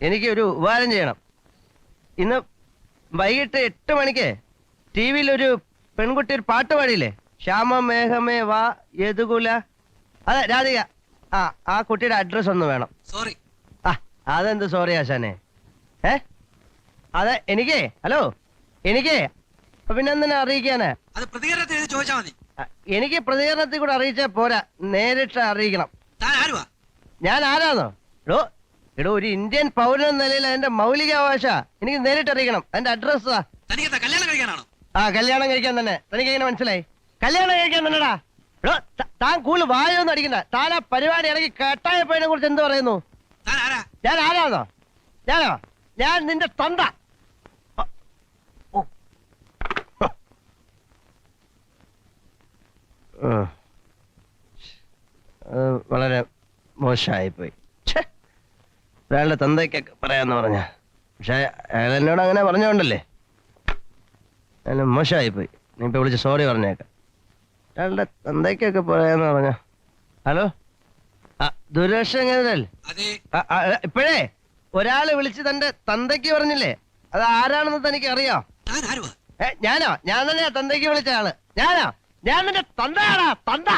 എനിക്ക് ഒരു ഉപകാരം ചെയ്യണം. ഇന്ന് വൈകിട്ട് 8 മണിക്ക് ടി വിയിൽ ഒരു പെൺകുട്ടി ഒരു പാട്ട് പാടിയില്ലേ? ശ്യാമ മേഘമേ വാ യദുകുല. അതെ, രാധിക. ആ കുട്ടിയുടെ അഡ്രസ് ഒന്ന് വേണം. സോറി. അതെന്ത് സോറി ആശാനെ? അതെ, എനിക്കേ ഹലോ, എനിക്കേ പിന്നെ എന്തിനാ അറിയിക്കാന്? അത് പ്രതികരണത്തിൽ ചോദിച്ചാൽ മതി. എനിക്ക് പ്രതികരണത്തിൽ കൂടെ അറിയിച്ചാൽ പോരാ, നേരിട്ട് അറിയിക്കണം. ഞാൻ ആരാന്നോ? എടോ ഒരു ഇന്ത്യൻ പൗരൻ നിലയിൽ അതിന്റെ മൗലികാവകാശ എനിക്ക് നേരിട്ട് അറിയിക്കണം. അതിന്റെ അഡ്രസ് കല്യാണം കഴിക്കാനാണോ? കല്യാണം കഴിക്കാൻ തന്നെ. തനിക്ക് എങ്ങനെ മനസ്സിലായി? കല്യാണം കഴിക്കാൻ തന്നെടാ. താൻ കൂടുതൽ വായൊന്നും അടിക്കണ്ട. താൻ ആ പരിപാടി ഇറങ്ങി കേട്ടായ പയ്യനെ കുറിച്ച് എന്ത് പറയുന്നു? ഞാൻ ആരാന്നോ? ഞാൻ നിന്റെ തന്ത. വളരെ മോശമായിപ്പോയി. ഒരാളുടെ തന്തയ്ക്കൊക്കെ പറയാന്ന് പറഞ്ഞ, പക്ഷെ അയാൾ എന്നോട് അങ്ങനെ പറഞ്ഞോണ്ടല്ലേ മോശമായിപ്പോയി. നീ ഇപ്പൊ വിളിച്ച് സോറി പറഞ്ഞേക്കാം. ഒരാളുടെ തന്തയ്ക്കൊക്കെ പറയാന്ന് പറഞ്ഞ. ഹലോ, ദുരക്ഷല്ലേ? ഇപ്പോഴേ ഒരാള് വിളിച്ച് തന്റെ തന്തയ്ക്ക് പറഞ്ഞില്ലേ, അത് ആരാണെന്ന് തനിക്ക് അറിയോ? ഞാനോ? ഞാൻ തന്നെയാ തന്തയ്ക്ക് വിളിച്ച ആള്. ഞാൻ നിന്റെ തന്തയാടാ, തന്ത.